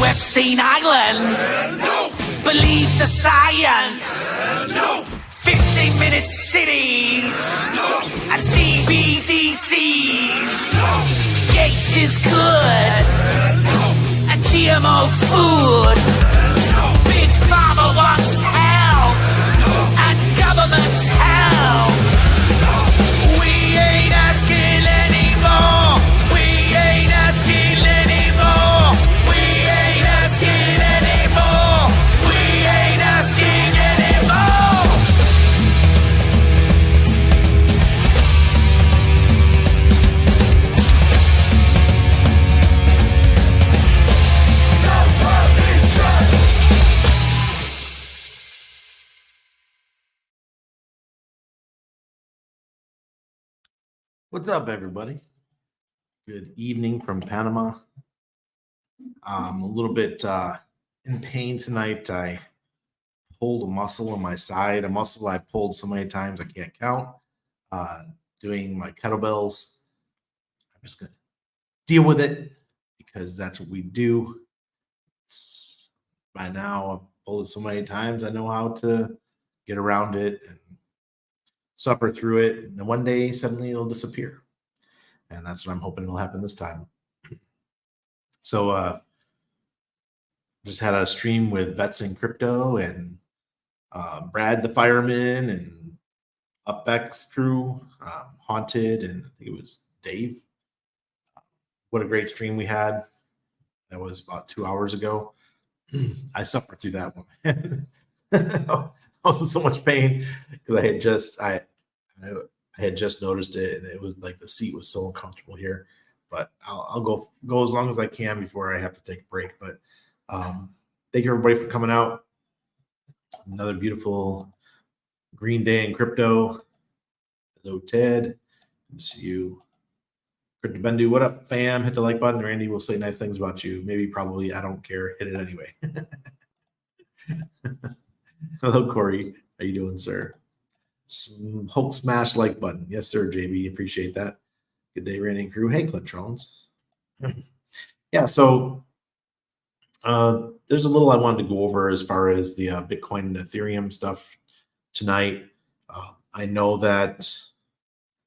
Epstein Island. No. Believe the science. No. 15-minute cities. No. And CBDCs. No. Gates is good. No. And GMO food. No. Big Pharma wants health. No. And government's help. No. We ain't asking anymore. We ain't asking anymore. We ain't asking anymore. We ain't asking anymore. No permission. What's up, everybody? Good evening from Panama. I'm a little bit in pain tonight. I pulled a muscle on my side, a muscle I pulled so many times I can't count. Doing my kettlebells. I'm just going to deal with it because that's what we do. By now, I've pulled it so many times, I know how to get around it and suffer through it, and then one day suddenly it'll disappear, and that's what I'm hoping will happen this time. So just had a stream with Vets in Crypto and Brad the Fireman and UpX crew, Haunted, and I think it was Dave. What a great stream we had. That was about 2 hours ago. I suffered through that one. I was in so much pain because I had just noticed it, and it was like the seat was so uncomfortable here. But I'll go as long as I can before I have to take a break. But thank you everybody for coming out. Another beautiful green day in crypto. Hello, Ted. Good to see you. Crypto Bendu, what up, fam? Hit the like button. Randy will say nice things about you. Maybe, probably, I don't care. Hit it anyway. Hello, Corey. How you doing, sir? Hulk smash like button. Yes, sir, JB. Appreciate that. Good day, Randy and crew. Hey, Clintrons. Yeah, so there's a little I wanted to go over as far as the Bitcoin and Ethereum stuff tonight. I know that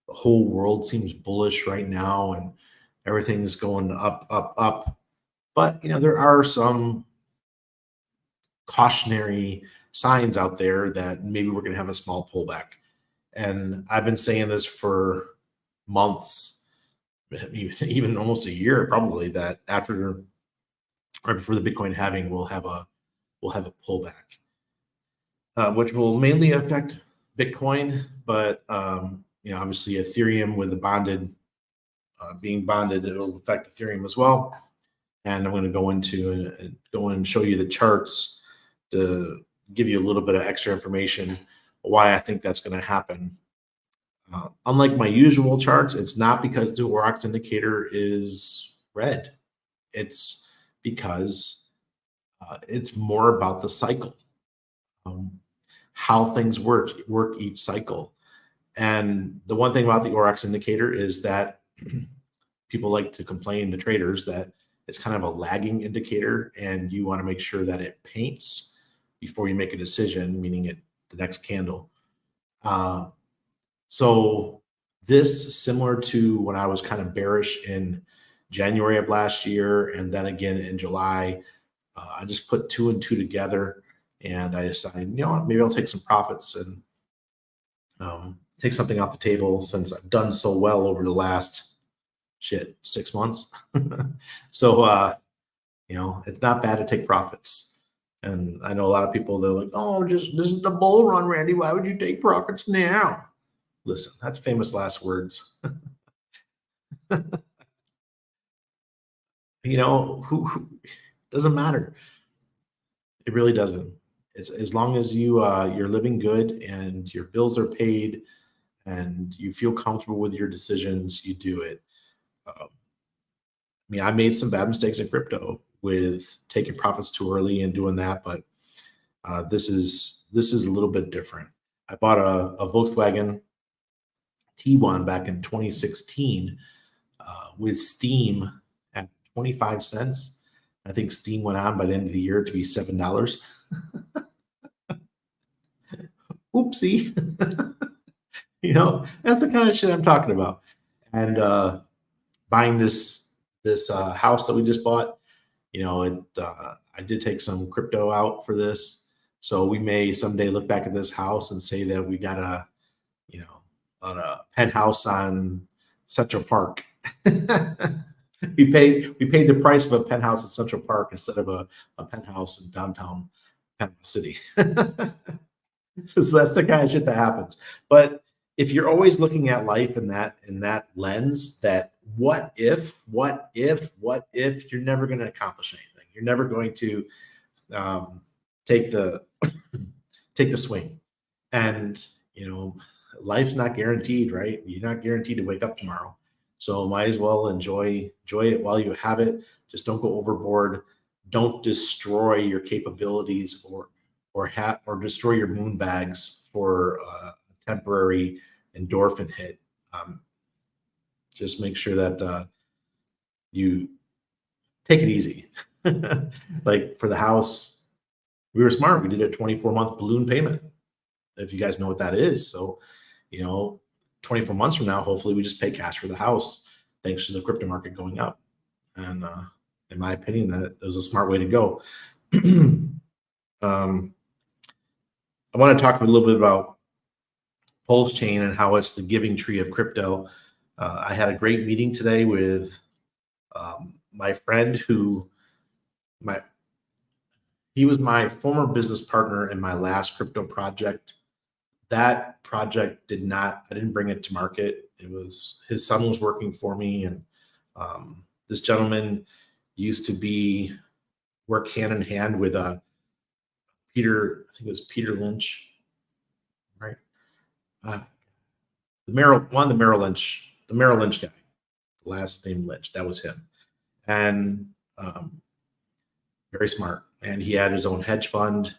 the whole world seems bullish right now, and everything's going up, up, up. But, you know, there are some cautionary signs out there that maybe we're going to have a small pullback. And I've been saying this for months, even almost a year probably, that after or before the Bitcoin halving, we'll have a pullback, which will mainly affect Bitcoin, but you know, obviously Ethereum with the being bonded, it will affect Ethereum as well. And I'm going to go and show you the charts to give you a little bit of extra information why I think that's going to happen. Unlike my usual charts, it's not because the E-HEX indicator is red. It's because it's more about the cycle, how things work each cycle. And the one thing about the E-HEX indicator is that people like to complain, the traders, that it's kind of a lagging indicator, and you want to make sure that it paints before you make a decision, meaning the next candle. So this, similar to when I was kind of bearish in January of last year, and then again in July, I just put 2 and 2 together, and I decided, you know what, maybe I'll take some profits and take something off the table, since I've done so well over the last 6 months. So you know, it's not bad to take profits. And I know a lot of people, they're like, oh, this is the bull run, Randy. Why would you take profits now? Listen, that's famous last words. You know, who doesn't matter. It really doesn't. It's as long as you're living good and your bills are paid and you feel comfortable with your decisions, you do it. I mean, I made some bad mistakes in crypto with taking profits too early and doing that, but this is a little bit different. I bought a Volkswagen T1 back in 2016 with Steam at 25 cents, I think Steam went on by the end of the year to be $7. Oopsie. You know, that's the kind of shit I'm talking about. And buying this house that we just bought, you know, I did take some crypto out for this, so we may someday look back at this house and say that we got a, you know, on a penthouse on Central Park. we paid the price of a penthouse in Central Park instead of a penthouse in downtown Panama City. So that's the kind of shit that happens. But if you're always looking at life in that lens, that what if, you're never going to accomplish anything. You're never going to take the swing. And you know, life's not guaranteed, right? You're not guaranteed to wake up tomorrow. So might as well enjoy it while you have it. Just don't go overboard. Don't destroy your capabilities or destroy your moon bags for a temporary endorphin hit. Just make sure that you take it easy. Like for the house, we were smart. We did a 24-month balloon payment, if you guys know what that is. So, you know, 24 months from now, hopefully we just pay cash for the house, thanks to the crypto market going up. And in my opinion, that was a smart way to go. I want to talk a little bit about PulseChain and how it's the giving tree of crypto. I had a great meeting today with my friend he was my former business partner in my last crypto project. That project I didn't bring it to market. It was, his son was working for me. And this gentleman used to work hand in hand with Peter, I think it was Peter Lynch, right? The Merrill Lynch guy, last name Lynch, that was him. And very smart. And he had his own hedge fund.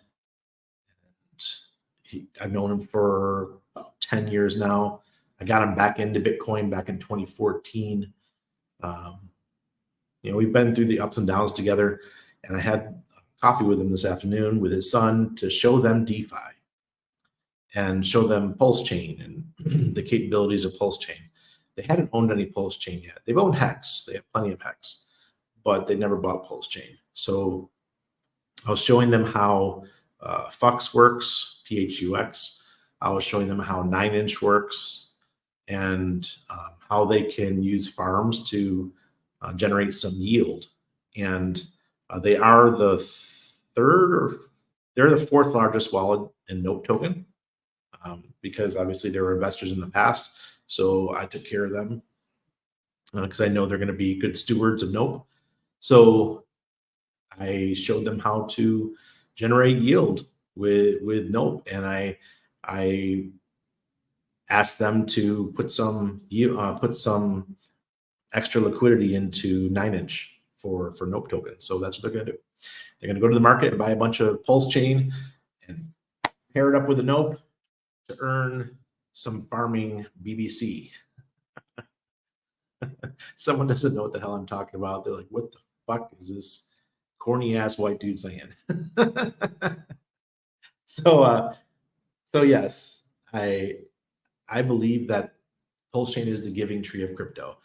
I've known him for about 10 years now. I got him back into Bitcoin back in 2014. You know, we've been through the ups and downs together, and I had coffee with him this afternoon with his son to show them DeFi and show them PulseChain and the capabilities of PulseChain. They hadn't owned any PulseChain yet. They've owned HEX. They have plenty of HEX, but they never bought PulseChain. So I was showing them how PHUX works, PHUX. I was showing them how 9inch works, and how they can use farms to generate some yield. And they are the fourth largest wallet in NOPE token, because obviously they were investors in the past. So I took care of them because I know they're going to be good stewards of NOPE. So I showed them how to generate yield with NOPE, and I asked them to put some extra liquidity into 9inch for NOPE token. So that's what they're going to do. They're going to go to the market and buy a bunch of PulseChain and pair it up with a NOPE to earn some farming BBC. Someone doesn't know what the hell I'm talking about. They're like, what the fuck is this corny ass white dude saying? So yes, I believe that PulseChain is the giving tree of crypto.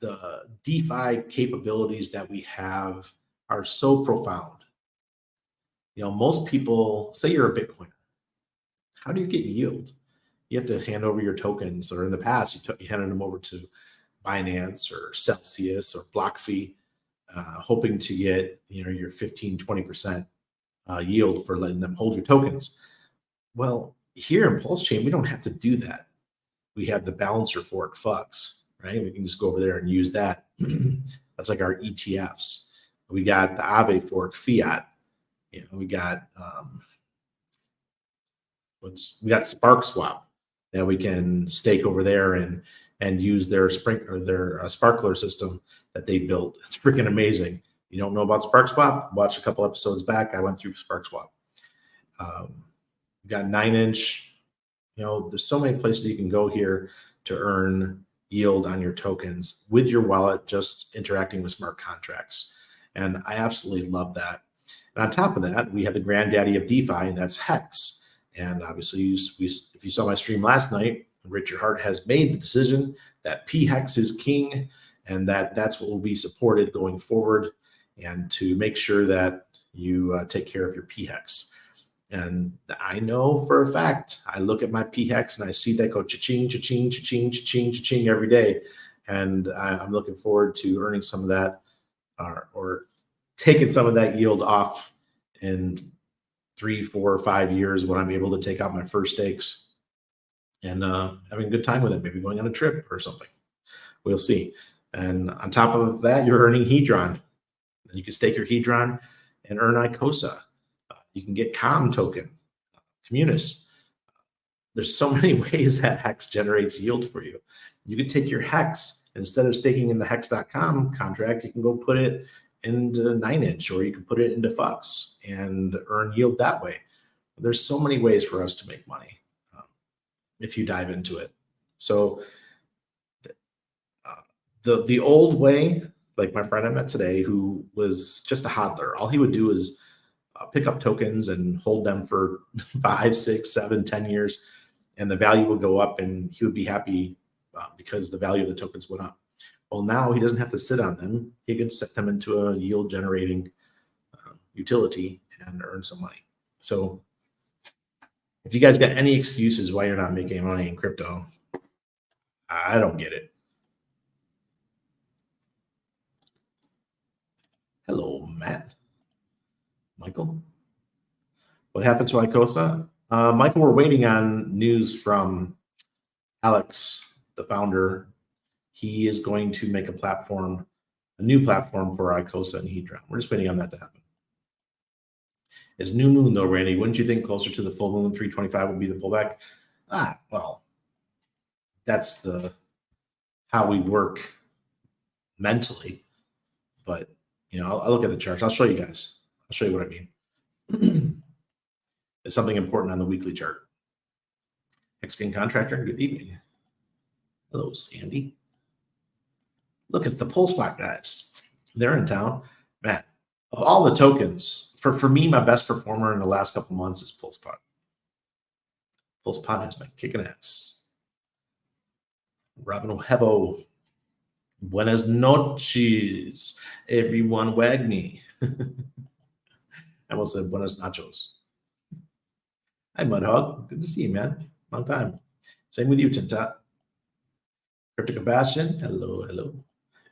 The DeFi capabilities that we have are so profound. You know, most people say you're a Bitcoiner. How do you get yield? You have to hand over your tokens, or in the past, you handed them over to Binance or Celsius or BlockFi, hoping to get, you know, your 15-20% yield for letting them hold your tokens. Well, here in PulseChain, we don't have to do that. We have the balancer fork PHUX, right? We can just go over there and use that. That's like our ETFs. We got the Aave fork Fiat. You know, we got Spark Swap that we can stake over there and use their sparkler system that they built. It's freaking amazing. You don't know about Spark Swap? Watch a couple episodes back. I went through Spark Swap. We got 9inch. You know, there's so many places you can go here to earn yield on your tokens with your wallet, just interacting with smart contracts. And I absolutely love that. And on top of that, we have the granddaddy of DeFi, and that's HEX. And obviously, if you saw my stream last night, Richard Hart has made the decision that P-HEX is king, and that's what will be supported going forward, and to make sure that you take care of your P-HEX. And I know for a fact, I look at my P-HEX and I see that go cha-ching, cha-ching, cha-ching, cha-ching, cha-ching every day. And I'm looking forward to earning some of that or taking some of that yield off in 3, 4, or 5 years when I'm able to take out my first stakes and having a good time with it, maybe going on a trip or something. We'll see. And on top of that, you're earning Hedron. And you can stake your Hedron and earn ICOSA. You can get COM token, Communis. There's so many ways that HEX generates yield for you. You could take your HEX, instead of staking in the hex.com contract, you can go put it into 9inch, or you can put it into FUX and earn yield that way. There's so many ways for us to make money if you dive into it. So the old way, like my friend I met today, who was just a hodler, all he would do is pick up tokens and hold them for 5, 6, 7, 10 years, and the value would go up, and he would be happy because the value of the tokens went up. Well, now he doesn't have to sit on them. He can set them into a yield generating utility and earn some money. So if you guys got any excuses why you're not making money in crypto, I don't get it. Hello, Matt. Michael, what happened to ICOSA? Michael, we're waiting on news from Alex, the founder. He is going to make a platform, a new platform for ICOSA and Hedron. We're just waiting on that to happen. It's new moon though, Randy. Wouldn't you think closer to the full moon, 325 would be the pullback? Well, that's how we work mentally. But I'll look at the charts. I'll show you guys. I'll show you what I mean. It's something important on the weekly chart. X-King Contractor, good evening. Hello, Sandy. Look, it's the PulseChain guys. They're in town. Man, of all the tokens, for me, my best performer in the last couple months is PulseChain. PulseChain has been kicking ass. Robin O'Hebo. Buenas noches, everyone. Wag me. I almost said buenas nachos. Hi, Mudhog. Good to see you, man. Long time. Same with you, Tintat. Cryptic Bastion. Hello, hello.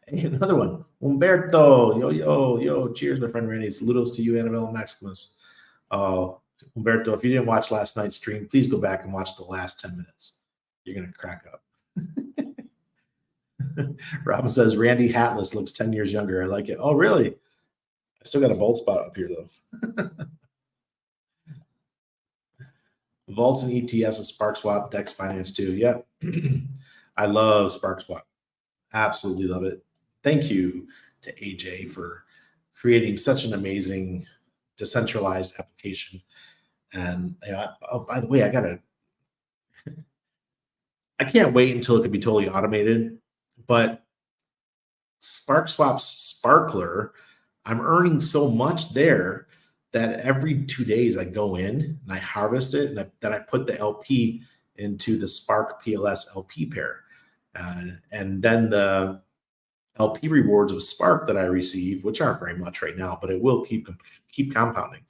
Hey, another one. Humberto. Yo. Cheers, my friend Randy. Saludos to you, Annabelle Maximus. Humberto, if you didn't watch last night's stream, please go back and watch the last 10 minutes. You're going to crack up. Robin says, Randy Hatless looks 10 years younger. I like it. Oh, really? I still got a bald spot up here, though. Vaults and ETFs and SparkSwap, Dex Finance too. Yeah. I love SparkSwap. Absolutely love it. Thank you to AJ for creating such an amazing decentralized application. And oh, by the way, I can't wait until it can be totally automated. But SparkSwap's Sparkler, I'm earning so much there that every 2 days I go in and I harvest it, and then I put the LP into the Spark PLS LP pair. And then the LP rewards of Spark that I receive, which aren't very much right now, but it will keep compounding.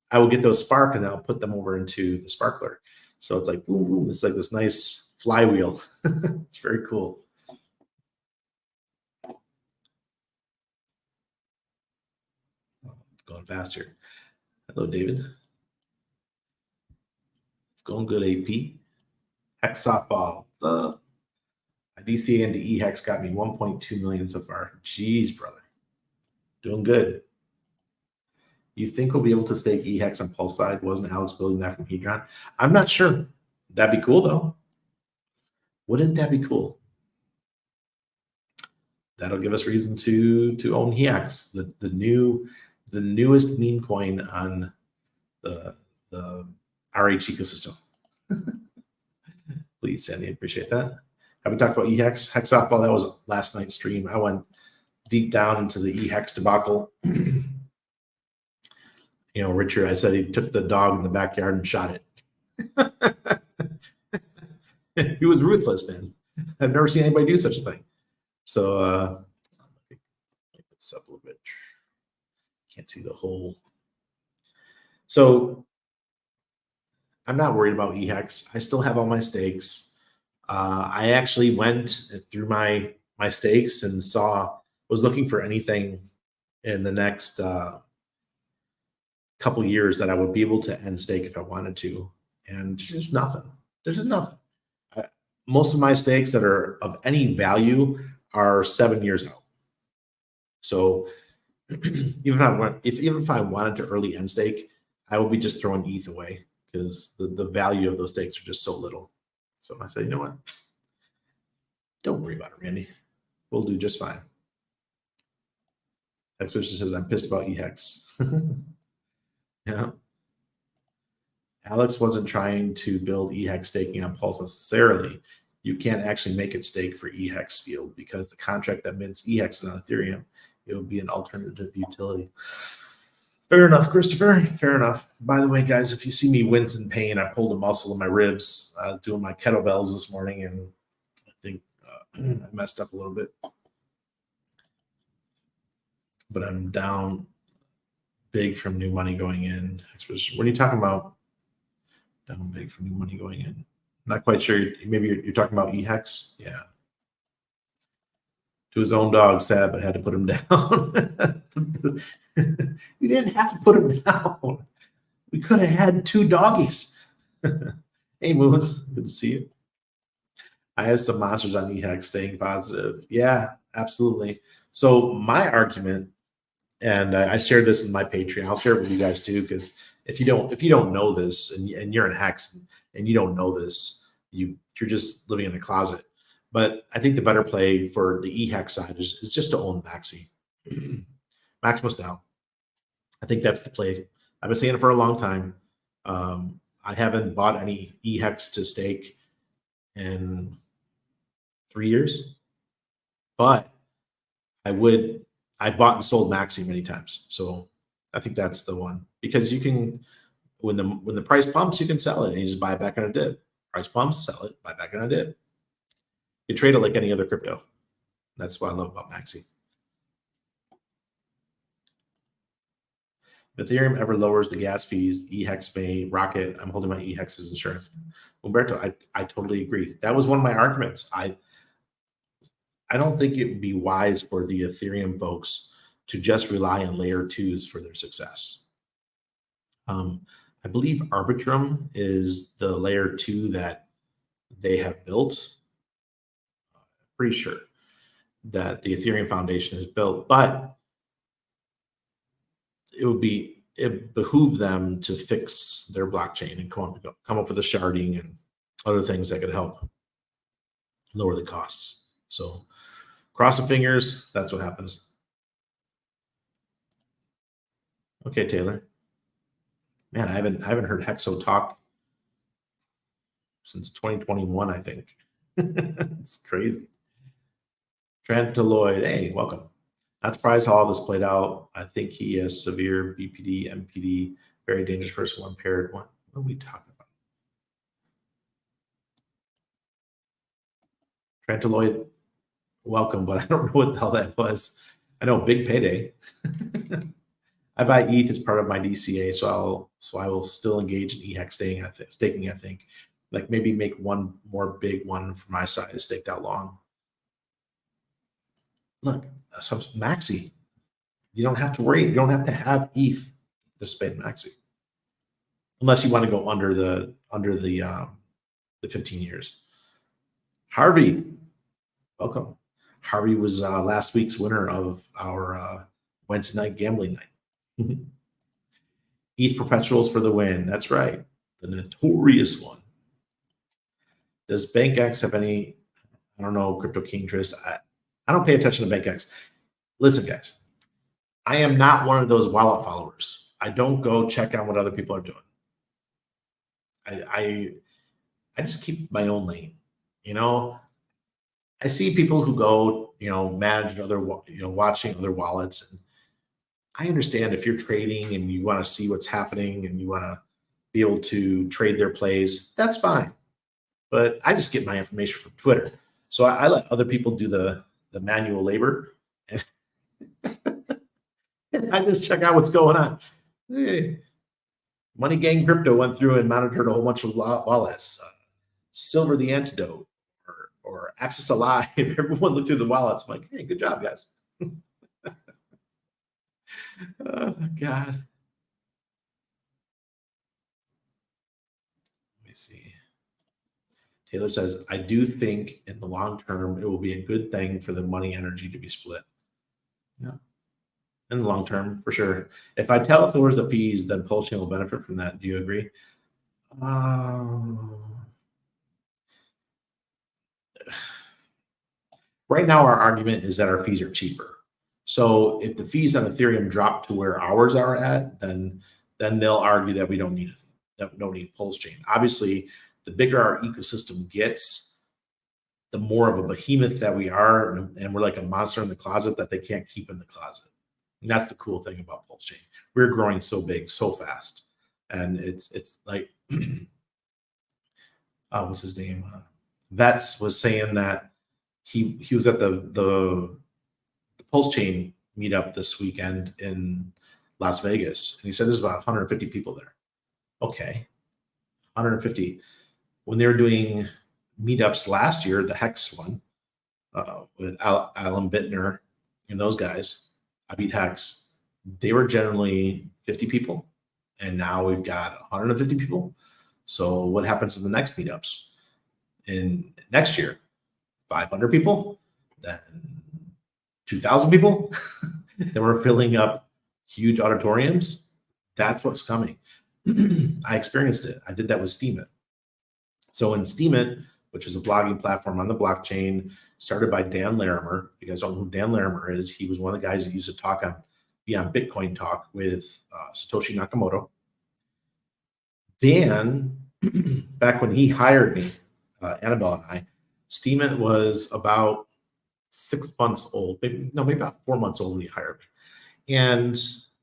I will get those Spark and I'll put them over into the Sparkler. So it's like, boom, boom. It's like this nice flywheel. It's very cool. It's going faster. Hello, David. It's going good, AP. Hex softball. My DCA and the E-HEX got me 1.2 million so far. Jeez, brother. Doing good. You think we'll be able to stake E-HEX on PulseChain? Wasn't Alex building that from Hedron? I'm not sure. That'd be cool, though. Wouldn't that be cool? That'll give us reason to own E-HEX, the newest meme coin on the RH ecosystem. Please, Sandy, appreciate that. Have we talked about E-HEX? Hex softball, that was last night's stream. I went deep down into the E-HEX debacle. Richard, I said he took the dog in the backyard and shot it. He was ruthless, man. I've never seen anybody do such a thing. So make this up a little bit. Can't see the whole. So I'm not worried about E-HEX. I still have all my stakes. I actually went through my stakes and was looking for anything in the next couple years that I would be able to end stake if I wanted to, and there's just nothing. There's just nothing. Most of my stakes that are of any value are 7 years out. So even if I wanted to early end stake, I would be just throwing ETH away because the value of those stakes are just so little. So I said, you know what? Don't worry about it, Randy. We'll do just fine. Expedition says, I'm pissed about E-HEX. Yeah. Alex wasn't trying to build E-HEX staking on Pulse necessarily. You can't actually make it stake for E-HEX yield because the contract that mints E-HEX is on Ethereum. It would be an alternative utility. Fair enough, Christopher. Fair enough. By the way, guys, if you see me wince in pain, I pulled a muscle in my ribs. I was doing my kettlebells this morning, and I think I messed up a little bit. But I'm down big from new money going in. What are you talking about? Down big from new money going in. Not quite sure. Maybe you're talking about E-HEX. Yeah. To his own dog, sad, but had to put him down. You didn't have to put him down. We could have had 2 doggies. Hey, Moons, good to see you. I have some monsters on E-HEX staying positive. Yeah, absolutely. So my argument, and I shared this in my Patreon. I'll share it with you guys too, because if you don't know this, and you're in Hex and you don't know this, you're just living in a closet. But I think the better play for the E-HEX side is just to own Maxi. Maximus DAO. I think that's the play. I've been saying it for a long time. I haven't bought any E-HEX to stake in 3 years, but I bought and sold Maxi many times. So I think that's the one, because you can, when the price pumps, you can sell it and you just buy it back on a dip. Price pumps, sell it, buy back on a dip. You trade it like any other crypto. That's what I love about Maxi. If Ethereum ever lowers the gas fees, E-HEX may rocket. I'm holding my E-HEX as insurance. Umberto, I totally agree. That was one of my arguments. I don't think it would be wise for the Ethereum folks to just rely on layer 2s for their success. I believe Arbitrum is the layer 2 that they have built. Pretty sure that the Ethereum Foundation has built, but it behooved them to fix their blockchain and come up with the sharding and other things that could help lower the costs. So cross the fingers, that's what happens. Okay, Taylor. Man, I haven't heard Hexo talk since 2021, I think. It's crazy. Trent Deloitte, hey, welcome. Not surprised how all this played out. I think he has severe BPD, MPD, very dangerous person, one paired. What are we talking about? Trent Deloitte, welcome, but I don't know what the hell that was. I know, big payday. I buy ETH as part of my DCA, so I will still engage in E-HEX staking. I think, like maybe make one more big one for my size staked out long. Look, so Maxi, you don't have to worry. You don't have to have ETH to spend Maxi, unless you want to go under the 15 years. Harvey, welcome. Harvey was last week's winner of our Wednesday night gambling night. ETH perpetuals for the win. That's right, the notorious one. Does BankX have any? I don't know. Crypto King interest. I don't pay attention to BankX. Listen, guys, I am not one of those wallet followers. I don't go check out what other people are doing. I just keep my own lane. You know, I see people who go, manage other, watching other wallets. And I understand if you're trading and you want to see what's happening and you want to be able to trade their plays, that's fine. But I just get my information from Twitter. So I let other people do the manual labor. And I just check out what's going on. Hey, Money Gang Crypto went through and monitored a whole bunch of wallets. Silver the Antidote or Access Alive. Everyone looked through the wallets. I'm like, hey, good job, guys. Oh, God. Let me see. Taylor says, I do think in the long term, it will be a good thing for the money energy to be split. Yeah. In the long term, for sure. If I tell it towards the fees, then PulseChain will benefit from that. Do you agree? Right now, our argument is that our fees are cheaper. So if the fees on Ethereum drop to where ours are at, then they'll argue that we don't need PulseChain. Obviously, the bigger our ecosystem gets, the more of a behemoth that we are, and we're like a monster in the closet that they can't keep in the closet. And that's the cool thing about PulseChain. We're growing so big, so fast, and it's like, what's his name? Vets was saying that he was at the PulseChain meetup this weekend in Las Vegas, and he said there's about 150 people there. Okay, 150. When they were doing meetups last year, the E-HEX one with Alan Bittner and those guys, I beat E-HEX, they were generally 50 people, and now we've got 150 people. So what happens in the next meetups? In next year, 500 people, then 2,000 people, then we're filling up huge auditoriums. That's what's coming. I experienced it. I did that with Steemit. So in Steemit, which is a blogging platform on the blockchain, started by Dan Larimer. If you guys don't know who Dan Larimer is, he was one of the guys that used to be on Bitcoin Talk with Satoshi Nakamoto. Dan, back when he hired me, Annabelle and I, Steemit was about 6 months old, maybe about 4 months old when he hired me. And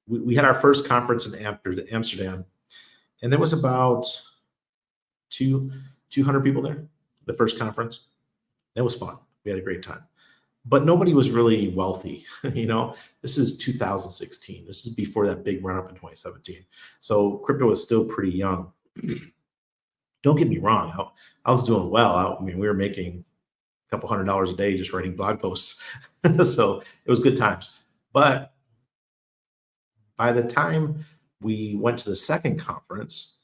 we had our first conference in Amsterdam, and there was about 200 people there, the first conference. It was fun. We had a great time. But nobody was really wealthy. This is 2016. This is before that big run up in 2017. So crypto was still pretty young. Don't get me wrong. I was doing well. We were making a couple $100 a day just writing blog posts. So it was good times. But by the time we went to the second conference,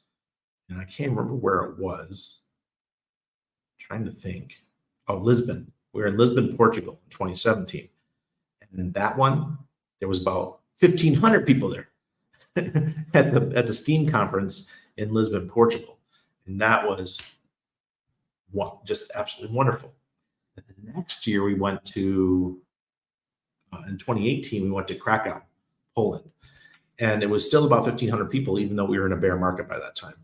and I can't remember where it was, I'm trying to think. Oh, Lisbon. We were in Lisbon, Portugal in 2017. And in that one, there was about 1,500 people there at the Steam conference in Lisbon, Portugal. And that was just absolutely wonderful. And the next year we went to, in 2018, we went to Krakow, Poland. And it was still about 1,500 people, even though we were in a bear market by that time.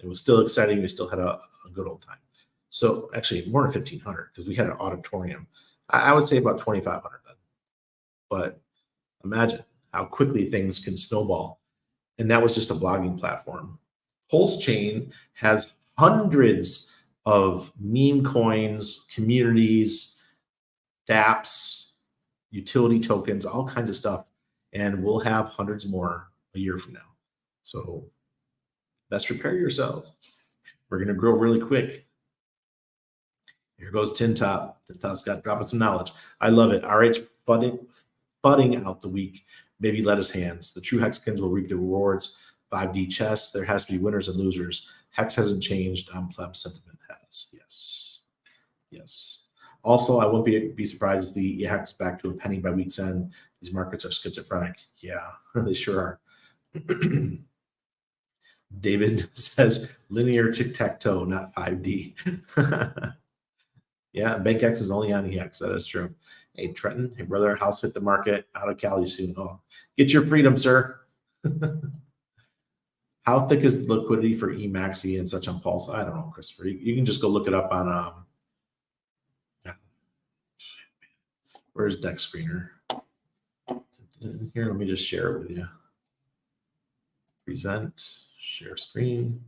It was still exciting. We still had a good old time. So actually more than 1,500 because we had an auditorium. I would say about 2,500 then. But imagine how quickly things can snowball. And that was just a blogging platform. PulseChain has hundreds of meme coins, communities, dApps, utility tokens, all kinds of stuff. And we'll have hundreds more a year from now. So best prepare yourselves. We're going to grow really quick. Here goes Tin Top. Tin Top's got dropping some knowledge. I love it. RH budding out the week. Baby lettuce hands. The true Hexicans will reap the rewards. 5D chess. There has to be winners and losers. Hex hasn't changed. Pleb sentiment has. Yes. Yes. Also, I won't be surprised if the E-HEX back to a penny by week's end. These markets are schizophrenic. Yeah, they sure are. David says linear tic-tac-toe, not 5D. Yeah, BankX is only on E-HEX. That is true. Hey, Trenton, hey, brother, house hit the market out of Cali soon. Oh, get your freedom, sir. How thick is the liquidity for eMaxi and such on Pulse? I don't know, Christopher. You can just go look it up on Where's Dex Screener? Here, let me just share it with you. Present, share screen,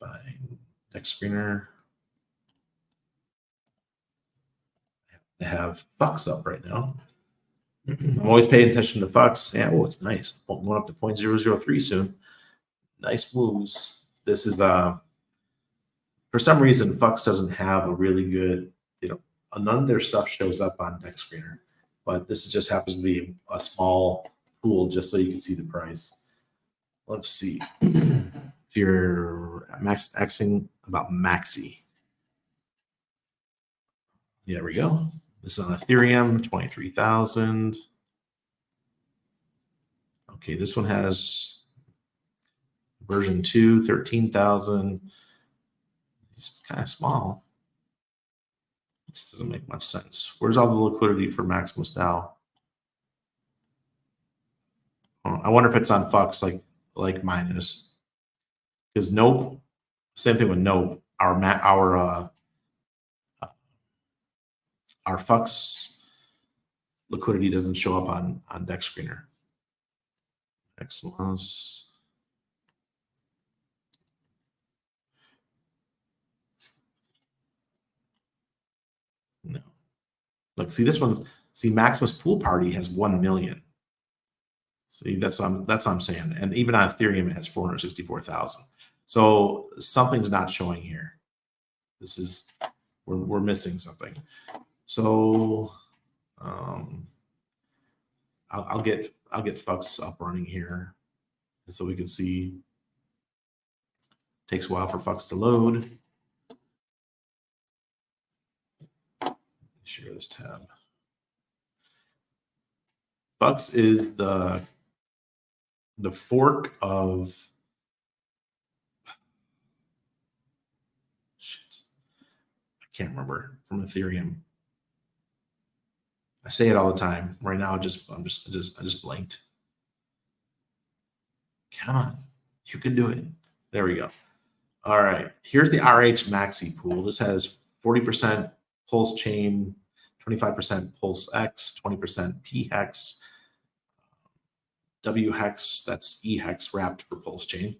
find Dex Screener. I have Fox up right now. I'm always paying attention to Fox. Yeah, oh, it's nice. Going up to 0.003 soon. Nice moves. This is for some reason Fox doesn't have a really good, none of their stuff shows up on Dex Screener, but this just happens to be a small pool just so you can see the price. Let's see. If you're maxing about Maxi. There we go. This is on Ethereum, 23,000. Okay, this one has version 2, 13,000. It's kind of small. This doesn't make much sense. Where's all the liquidity for Maximus DAO? Oh, I wonder if it's on Fox like mine is. Because Nope, same thing with Nope. Our Fox liquidity doesn't show up on Dex Screener. Excellence. No. Look, see this one. See, Maximus Pool Party has 1 million. See, that's what I'm saying. And even on Ethereum, it has 464,000. So something's not showing here. This is we're missing something. So I'll get Fox up running here, and so we can see. Takes a while for Fox to load. Share this tab. Fox is the fork of shit. I can't remember from Ethereum. I say it all the time. Right now, I just blanked. Come on, you can do it. There we go. All right, here's the RH Maxi pool. This has 40% PulseChain, 25% PulseX, 20% P-HEX, W-HEX, that's E-HEX wrapped for PulseChain,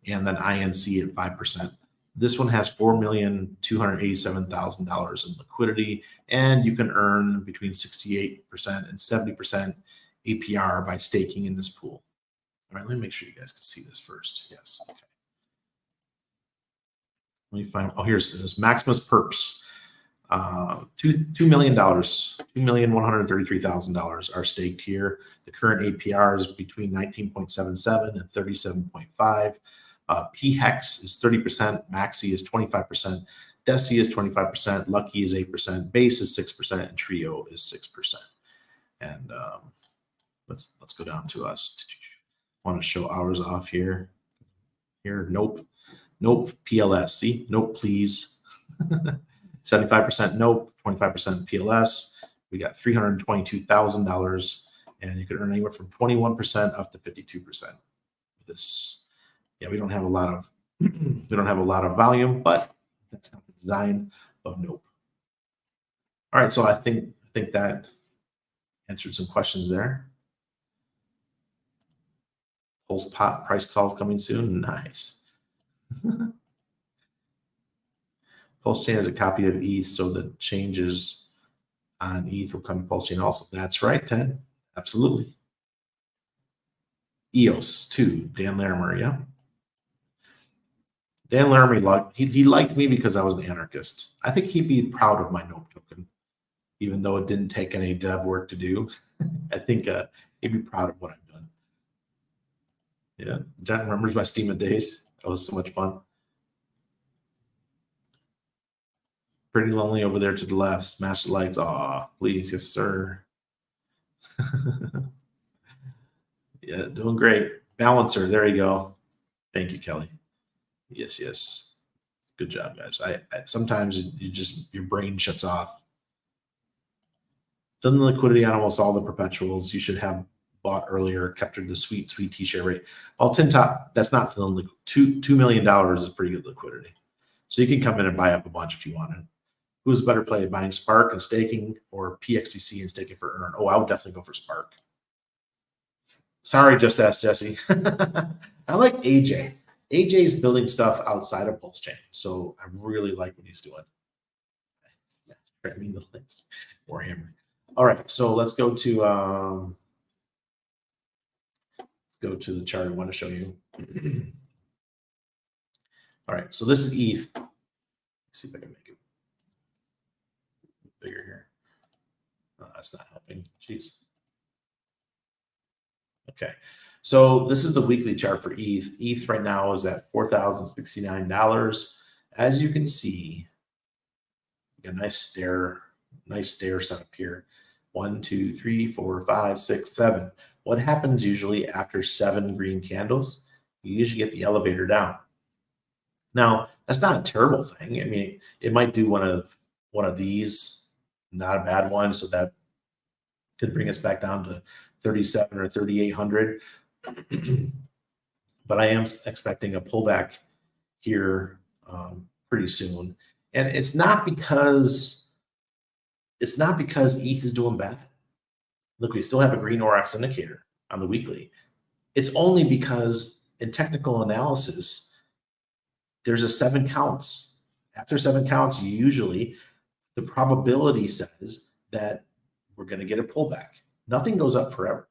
and then INC at 5%. This one has $4,287,000 in liquidity, and you can earn between 68% and 70% APR by staking in this pool. All right, let me make sure you guys can see this first. Yes, okay. Let me find, here's Maximus Perps. $2 million, $2,133,000 are staked here. The current APR is between 19.77 and 37.5. P-HEX is 30%, Maxi is 25%, Deci is 25%, Lucky is 8%, Base is 6%, and Trio is 6%. And let's go down to us. Want to show ours off here. Nope, PLS. See, nope, please. 75% Nope, 25% PLS. We got $322,000, and you can earn anywhere from 21% up to 52%. This, yeah, we don't have a lot of volume, but that's not the design of Nope. All right, so I think that answered some questions there. Pulse pot price calls coming soon. Nice. PulseChain has a copy of ETH, so the changes on ETH will come to PulseChain also. That's right, Ted. Absolutely. EOS 2, Dan Larimer, yeah. Dan Larimer, he liked me because I was an anarchist. I think he'd be proud of my Nope token, even though it didn't take any dev work to do. I think he'd be proud of what I've done. Yeah, Jen remembers my Steema days. That was so much fun. Pretty lonely over there to the left. Smash the lights. Aw, please. Yes, sir. Yeah, doing great. Balancer. There you go. Thank you, Kelly. Yes. Good job, guys. I sometimes your brain shuts off. Done the liquidity on almost all the perpetuals. You should have bought earlier, captured the sweet T-share rate. Well, Tintop, that's not filling. $2 million is pretty good liquidity. So you can come in and buy up a bunch if you wanted. Who's a better play, buying Spark and staking or PXDC and staking for Earn? Oh, I would definitely go for Spark. Sorry, just ask Jesse. I like AJ. AJ's building stuff outside of PulseChain, so I really like what he's doing. I mean, the links, Warhammer. All right, so let's go to the chart I want to show you. All right, so this is ETH. Let's see if I can make it bigger here. Oh, that's not helping. Jeez. Okay, so this is the weekly chart for ETH. ETH right now is at $4,069. As you can see, we got a nice stair set up here. 1, 2, 3, 4, 5, 6, 7. What happens usually after 7 green candles? You usually get the elevator down. Now, that's not a terrible thing. I mean, it might do one of these, not a bad one, so that could bring us back down to 37 or 3,800. But I am expecting a pullback here pretty soon. And it's not because ETH is doing bad. Look, we still have a green ORX indicator on the weekly. It's only because in technical analysis, there's a 7 counts. After 7 counts, usually the probability says that we're going to get a pullback. Nothing goes up forever.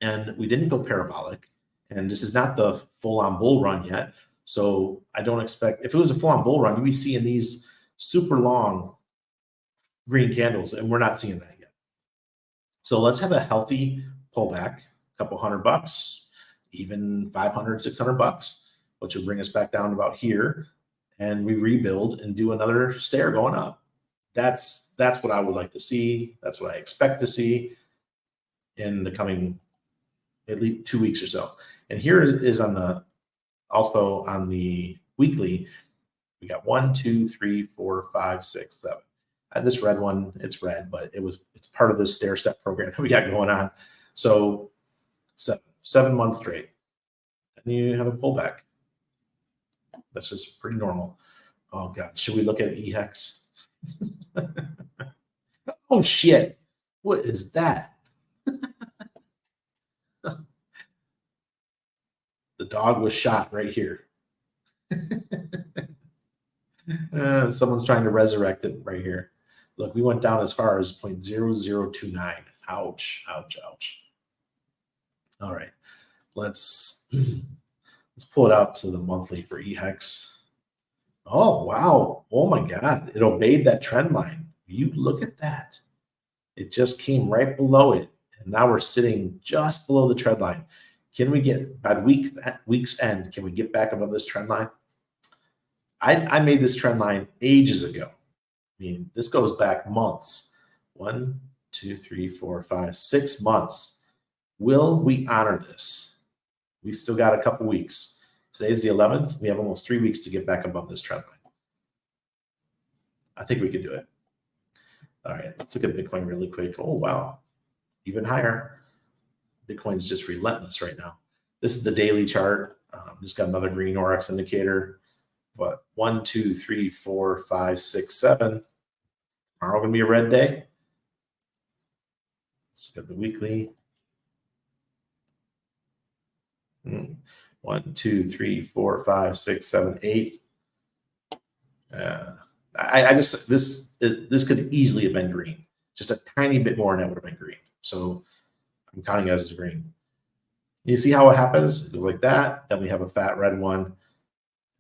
And we didn't go parabolic. And this is not the full-on bull run yet. So I don't expect, if it was a full-on bull run, you'd be seeing these super long green candles, and we're not seeing that yet. So let's have a healthy pullback, a couple $100, even 500, 600 bucks, which will bring us back down about here, and we rebuild and do another stair going up. That's what I would like to see. That's what I expect to see in the coming at least 2 weeks or so. And here is also on the weekly, we got 1, 2, 3, 4, 5, 6, 7. This red one, it's red, but it's part of this stair step program that we got going on. So 7 months straight, and you have a pullback. That's just pretty normal. Oh God, should we look at E-HEX? Oh shit, what is that? The dog was shot right here. Someone's trying to resurrect it right here. Look, we went down as far as 0.0029. Ouch, ouch, ouch. All right, let's pull it out to the monthly for E-HEX. Oh, wow. Oh my God, it obeyed that trend line. You look at that. It just came right below it. And now we're sitting just below the trend line. Can we get, by the week's end, can we get back above this trend line? I made this trend line ages ago. I mean, this goes back months. 1, 2, 3, 4, 5, 6 months. Will we honor this? We still got a couple weeks. Today's the 11th. We have almost 3 weeks to get back above this trend line. I think we could do it. All right, let's look at Bitcoin really quick. Oh, wow. Even higher. Bitcoin's just relentless right now. This is the daily chart. Just got another green ORX indicator. But 1, 2, 3, 4, 5, 6, 7. Tomorrow gonna be a red day. Let's look at the weekly. 1, 2, 3, 4, 5, 6, 7, 8. I just this could easily have been green. Just a tiny bit more and that would have been green. So I'm counting it as a green. You see how it happens? It goes like that. Then we have a fat red one.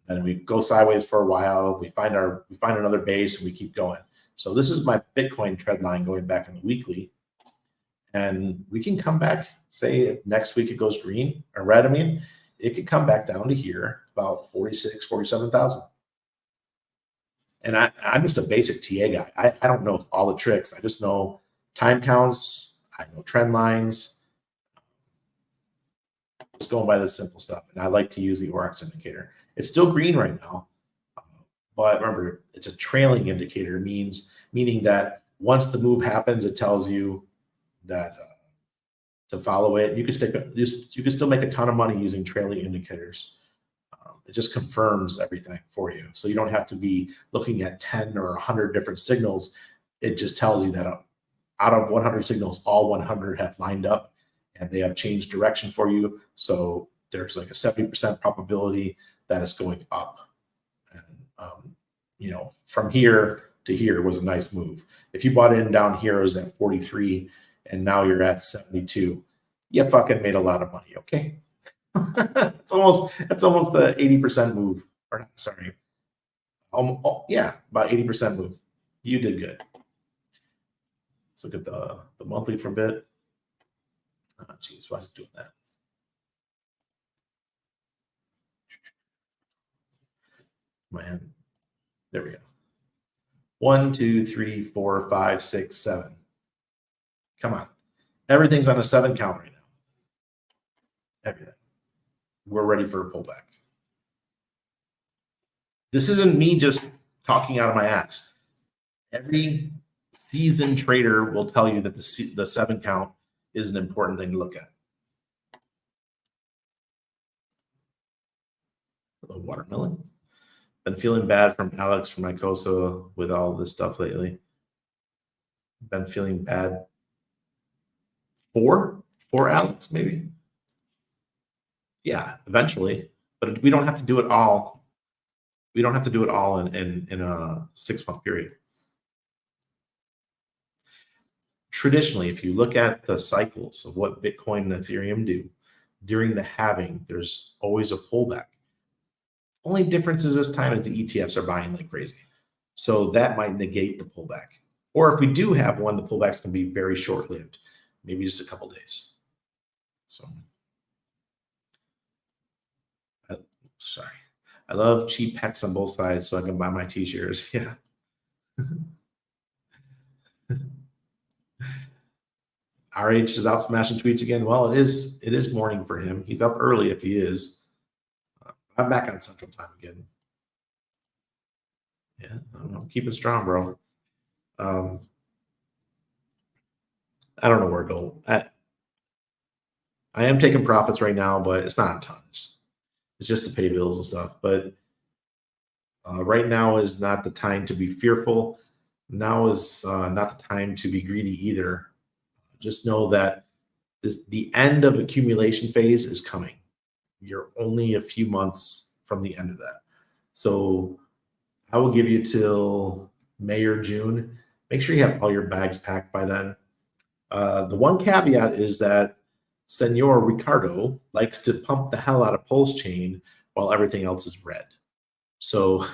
And we go sideways for a while. We find another base and we keep going. So this is my Bitcoin trend line going back in the weekly. And we can come back, say if next week it goes green or red, I mean, it could come back down to here about 46, 47,000. And I'm just a basic TA guy. I don't know all the tricks. I just know time counts. I know trend lines. Just going by this simple stuff. And I like to use the ORX indicator. It's still green right now. But remember, it's a trailing indicator, meaning that once the move happens, it tells you that to follow it. You can still make a ton of money using trailing indicators. It just confirms everything for you. So you don't have to be looking at 10 or 100 different signals. It just tells you that out of 100 signals, all 100 have lined up and they have changed direction for you. So there's like a 70% probability that it's going up. And, you know, from here to here was a nice move. If you bought in down here, it was at 43 and now you're at 72. You fucking made a lot of money, okay? It's almost the 80% move. Or sorry. Yeah, about 80% move. You did good. Let's look at the monthly for a bit. Oh, geez, why is it doing that? Man, there we go. 1, 2, 3, 4, 5, 6, 7. Come on. Everything's on a 7 count right now. Everything. We're ready for a pullback. This isn't me just talking out of my ass. Every seasoned trader will tell you that the 7 count is an important thing to look at. The watermelon. Been feeling bad from Alex from Mycosa with all this stuff lately. Been feeling bad for Alex, maybe. Yeah, eventually, but we don't have to do it all. We don't have to do it all in a 6-month period. Traditionally, if you look at the cycles of what Bitcoin and Ethereum do during the halving, there's always a pullback. Only difference is this time is the ETFs are buying like crazy. So that might negate the pullback. Or if we do have one, the pullback's going to be very short-lived, maybe just a couple days. So, sorry. I love cheap HEX on both sides so I can buy my T-shares. Yeah. RH is out smashing tweets again. Well, it is morning for him. He's up early if he is. I'm back on Central Time again. Yeah, I don't know. Keep it strong, bro. I don't know where to go. I am taking profits right now, but it's not a ton. It's just to pay bills and stuff. But right now is not the time to be fearful. Now is not the time to be greedy either. Just know that the end of accumulation phase is coming. You're only a few months from the end of that. So I will give you till May or June. Make sure you have all your bags packed by then. The one caveat is that Senor Ricardo likes to pump the hell out of PulseChain while everything else is red. So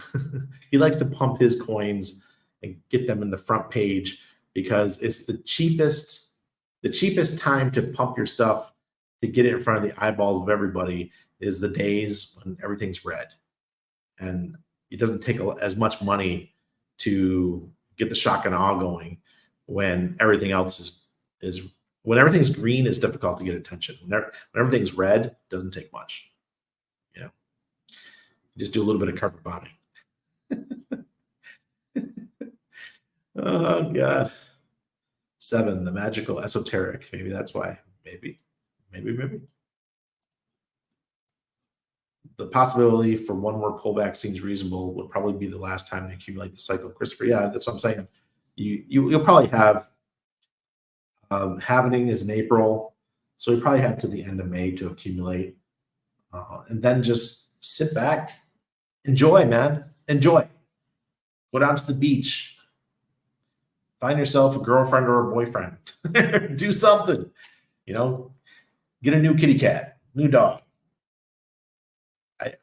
he likes to pump his coins and get them in the front page because it's the cheapest time to pump your stuff to get it in front of the eyeballs of everybody is the days when everything's red. And it doesn't take as much money to get the shock and awe going when everything else is when everything's green, it's difficult to get attention. When everything's red, it doesn't take much. Yeah. Just do a little bit of carpet bombing. Oh, God. 7, the magical esoteric. Maybe that's why. Maybe. The possibility for one more pullback seems reasonable. Would probably be the last time to accumulate the cycle. Christopher, yeah, that's what I'm saying. You'll probably have halving is in April, so you probably have to the end of May to accumulate, and then just sit back, enjoy, man, enjoy. Go down to the beach, find yourself a girlfriend or a boyfriend, do something, get a new kitty cat, new dog.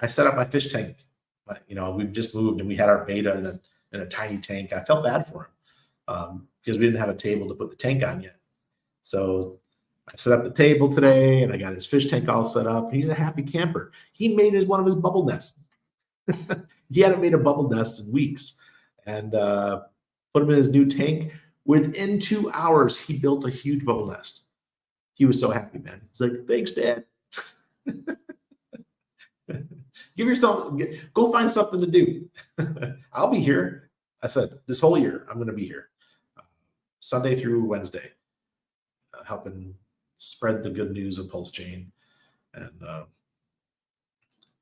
I set up my fish tank. We've just moved and we had our beta in a tiny tank. I felt bad for him because we didn't have a table to put the tank on yet. So I set up the table today and I got his fish tank all set up. He's a happy camper. He made one of his bubble nests. He hadn't made a bubble nest in weeks and put him in his new tank. Within 2 hours, he built a huge bubble nest. He was so happy, man. He's like, thanks, Dad. Go find something to do. I'll be here. I said, this whole year, I'm going to be here. Sunday through Wednesday, helping spread the good news of PulseChain. And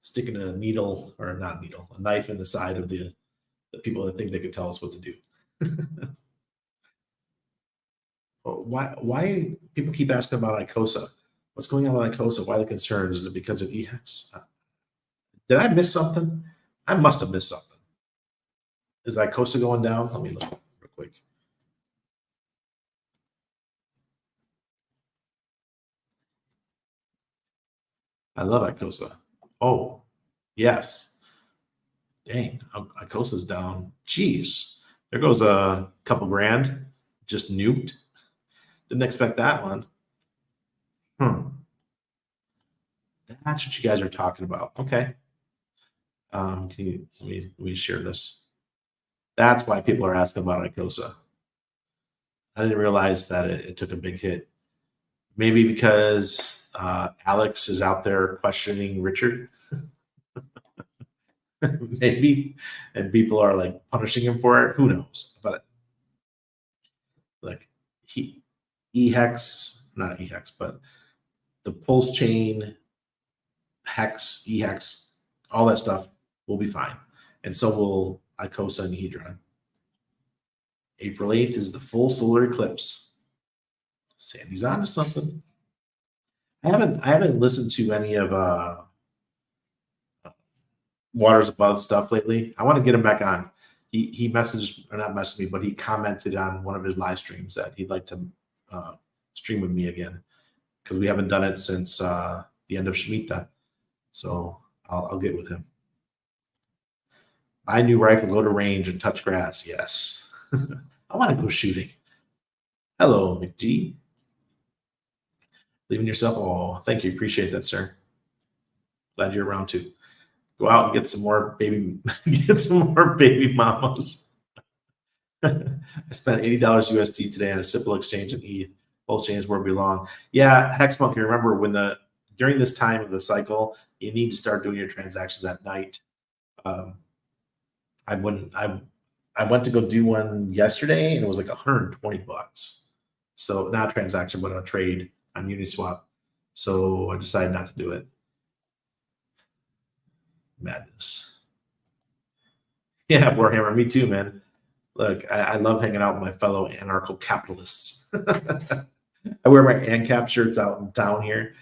sticking a needle, or not needle, a knife in the side of the people that think they could tell us what to do. Why people keep asking about ICOSA? What's going on with ICOSA? Why the concerns? Is it because of E-HEX? Did I miss something? I must have missed something. Is ICOSA going down? Let me look real quick. I love ICOSA. Oh, yes. Dang, ICOSA's down. Jeez, there goes a couple grand. Just nuked. Didn't expect that one. That's what you guys are talking about. Okay. Can you let me share this? That's why people are asking about ICOSA. I didn't realize that it took a big hit. Maybe because Alex is out there questioning Richard. Maybe, and people are like punishing him for it. Who knows? But like E-HEX, not E-HEX, but the PulseChain, HEX, E-HEX, all that stuff will be fine, and so will ICOSA and Hedron. April 8th is the full solar eclipse. Sandy's on to something. I haven't listened to any of Waters Above stuff lately. I want to get him back on. He messaged, or not messaged me, but he commented on one of his live streams that he'd like to stream with me again, because we haven't done it since the end of Shemitah. So I'll get with him. Buy a new rifle, go to range, and touch grass. Yes. I want to go shooting. Hello, McG. Leaving yourself. Oh, thank you. Appreciate that, sir. Glad you're around too. Go out and get some more baby, mamas. I spent $80 USD today on a simple exchange in ETH. Both chains where it belong. Yeah, Hex Monkey. Remember when during this time of the cycle, you need to start doing your transactions at night. I went to go do one yesterday, and it was like $120. So not a transaction, but a trade on Uniswap. So I decided not to do it. Madness. Yeah, Warhammer, me too, man. Look, I love hanging out with my fellow anarcho-capitalists. I wear my ANCAP shirts out in town here.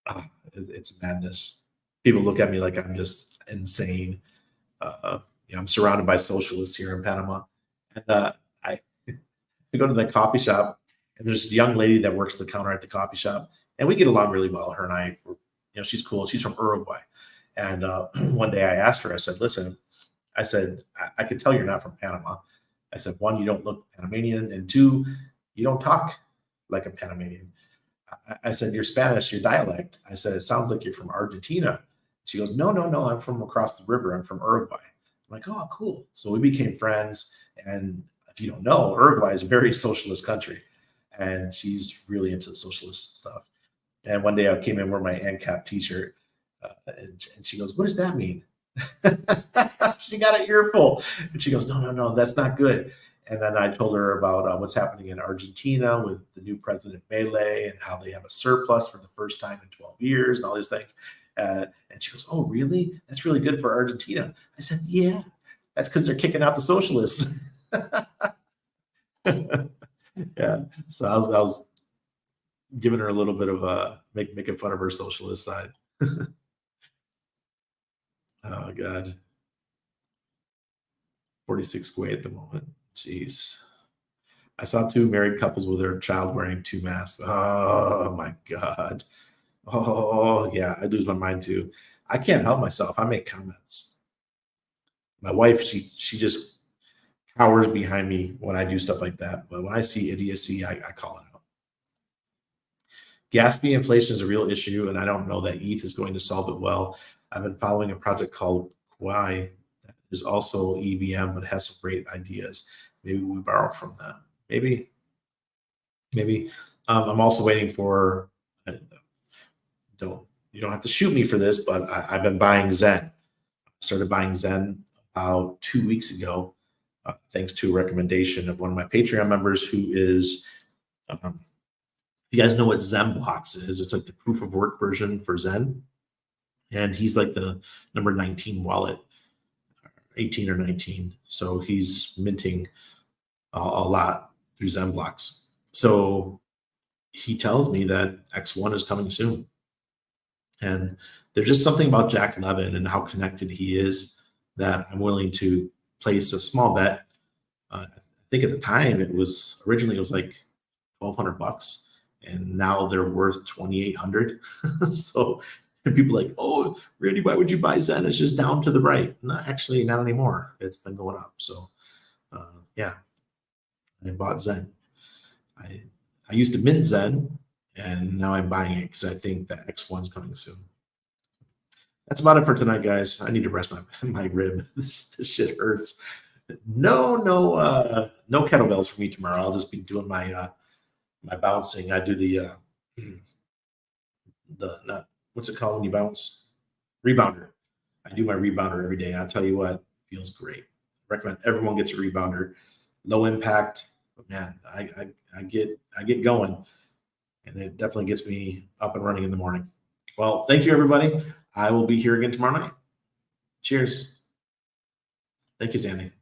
Oh, it's madness. People look at me like I'm just insane. I'm surrounded by socialists here in Panama. And I go to the coffee shop, and there's this young lady that works the counter at the coffee shop, and we get along really well. Her and I, she's cool. She's from Uruguay. And one day I asked her, I said, listen, I said, I could tell you're not from Panama. I said, one, you don't look Panamanian, and two, you don't talk like a Panamanian. I said, your Spanish, your dialect. I said, it sounds like you're from Argentina. She goes, no, I'm from across the river. I'm from Uruguay. I'm like, oh, cool. So we became friends. And if you don't know, Uruguay is a very socialist country. And she's really into the socialist stuff. And one day I came in wearing my ANCAP t-shirt. And she goes, what does that mean? She got an earful. And she goes, no, that's not good. And then I told her about what's happening in Argentina with the new president Milei, and how they have a surplus for the first time in 12 years and all these things. And she goes, oh, really? That's really good for Argentina. I said, yeah, that's because they're kicking out the socialists. Yeah. So I was giving her a little bit of making fun of her socialist side. Oh, God. 46 Kuwait at the moment. Jeez. I saw two married couples with their child wearing two masks. Oh, my God. Oh, yeah. I lose my mind, too. I can't help myself. I make comments. My wife, she just cowers behind me when I do stuff like that. But when I see idiocy, I call it out. Gas fee inflation is a real issue, and I don't know that ETH is going to solve it well. I've been following a project called Kwai that is also EVM, but has some great ideas. Maybe we borrow from them. Maybe. I'm also waiting for, you don't have to shoot me for this, but I've been buying Zen. Started buying Zen about 2 weeks ago, thanks to a recommendation of one of my Patreon members who is, you guys know what Zen Blocks is. It's like the proof of work version for Zen. and he's like the number 19 wallet, 18 or 19. So he's minting a lot through Zen blocks. So he tells me that X1 is coming soon. And there's just something about Jack Levin and how connected he is that I'm willing to place a small bet. I think at the time originally it was like $1,200, and now they're worth $2,800. So and people are like, oh, Randy, why would you buy Zen? It's just down to the right. Not actually, not anymore. It's been going up. So yeah, I bought Zen. I used to mint Zen, and now I'm buying it because I think that X1's coming soon. That's about it for tonight, guys. I need to rest my rib. This shit hurts. No kettlebells for me tomorrow. I'll just be doing my my bouncing. I do the what's it called when you bounce? Rebounder. I do my rebounder every day. I'll tell you what, feels great. Recommend everyone gets a rebounder. Low impact, but man, I get going, and it definitely gets me up and running in the morning. Well, thank you, everybody. I will be here again tomorrow night. Cheers. Thank you, Sandy.